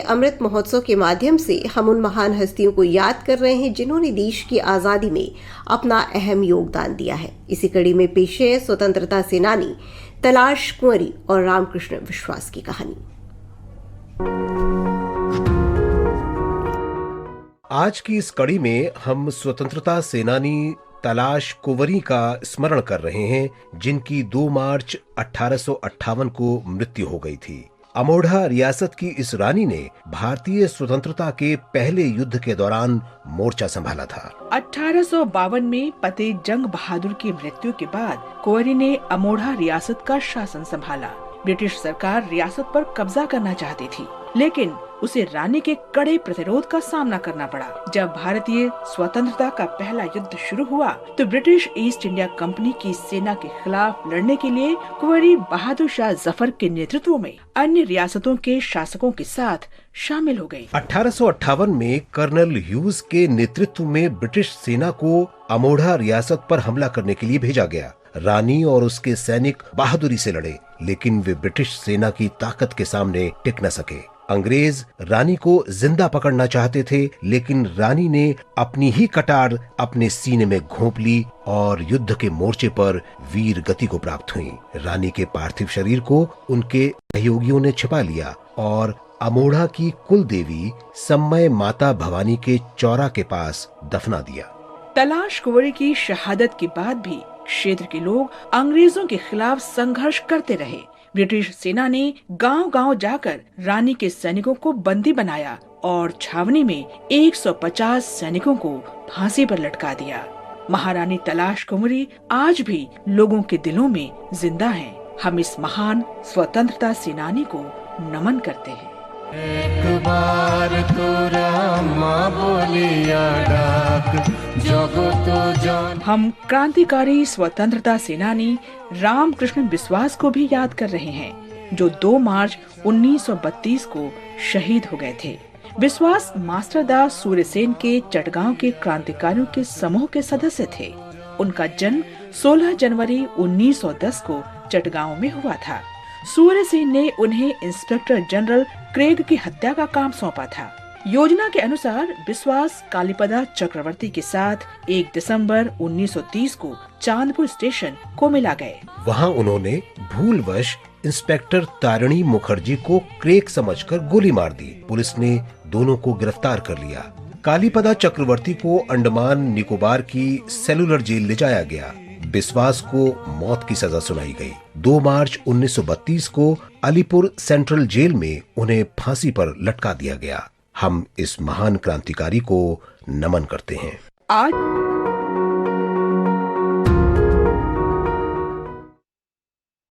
अमृत महोत्सव के माध्यम से हम उन महान हस्तियों को याद कर रहे हैं जिन्होंने देश की आज़ादी में अपना अहम योगदान दिया है। इसी कड़ी में पेश है स्वतंत्रता सेनानी तलाश कुंवरी और रामकृष्ण विश्वास की कहानी। आज की इस कड़ी में हम स्वतंत्रता सेनानी तलाश कुंवरी का स्मरण कर रहे हैं, जिनकी 2 मार्च 1858 को मृत्यु हो गई थी। अमोढ़ा रियासत की इस रानी ने भारतीय स्वतंत्रता के पहले युद्ध के दौरान मोर्चा संभाला था। 1852 में पते जंग बहादुर की मृत्यु के बाद कुंवरी ने अमोढ़ा रियासत का शासन संभाला। ब्रिटिश सरकार रियासत पर कब्जा करना चाहती थी, लेकिन उसे रानी के कड़े प्रतिरोध का सामना करना पड़ा। जब भारतीय स्वतंत्रता का पहला युद्ध शुरू हुआ तो ब्रिटिश ईस्ट इंडिया कंपनी की सेना के खिलाफ लड़ने के लिए कुंवरी बहादुर शाह जफर के नेतृत्व में अन्य रियासतों के शासकों के साथ शामिल हो गयी। 1858 में कर्नल ह्यूज के नेतृत्व में ब्रिटिश सेना को अमोढ़ा रियासत पर हमला करने के लिए भेजा गया। रानी और उसके सैनिक बहादुरी से लड़े, लेकिन वे ब्रिटिश सेना की ताकत के सामने टिक न सके। अंग्रेज रानी को जिंदा पकड़ना चाहते थे, लेकिन रानी ने अपनी ही कटार अपने सीने में घोंप ली और युद्ध के मोर्चे पर वीर गति को प्राप्त हुई। रानी के पार्थिव शरीर को उनके सहयोगियों ने छिपा लिया और अमोढ़ा की कुल देवी सम्मय माता भवानी के चौरा के पास दफना दिया। तलाश कुंवरी की शहादत के बाद भी क्षेत्र के लोग अंग्रेजों के खिलाफ संघर्ष करते रहे। ब्रिटिश सेना ने गांव-गांव जाकर रानी के सैनिकों को बंदी बनाया और छावनी में 150 सैनिकों को फांसी पर लटका दिया। महारानी तलाश कुंवरी आज भी लोगों के दिलों में जिंदा हैं। हम इस महान स्वतंत्रता सेनानी को नमन करते हैं। एक बार तो रामा बोलिया डाक जगो तो जान। हम क्रांतिकारी स्वतंत्रता सेनानी रामकृष्ण विश्वास को भी याद कर रहे हैं, जो 2 मार्च 1932 को शहीद हो गए थे। विश्वास मास्टरदास सूर्यसेन के चटगांव के क्रांतिकारियों के समूह के सदस्य थे। उनका जन्म 16 जनवरी 1910 को चटगांव में हुआ था। सूर्यसेन ने उन्हें इंस्पेक्टर जनरल क्रेग की हत्या का काम सौंपा था। योजना के अनुसार विश्वास कालीपदा चक्रवर्ती के साथ 1 दिसंबर 1930 को चांदपुर स्टेशन को मिला गए। वहां उन्होंने भूलवश इंस्पेक्टर तारिणी मुखर्जी को क्रेग समझकर गोली मार दी। पुलिस ने दोनों को गिरफ्तार कर लिया। कालीपदा चक्रवर्ती को अंडमान निकोबार की सेलुलर जेल ले जाया गया। विश्वास को मौत की सजा सुनाई गई। 2 मार्च 1932 को अलीपुर सेंट्रल जेल में उन्हें फांसी पर लटका दिया गया। हम इस महान क्रांतिकारी को नमन करते हैं। आज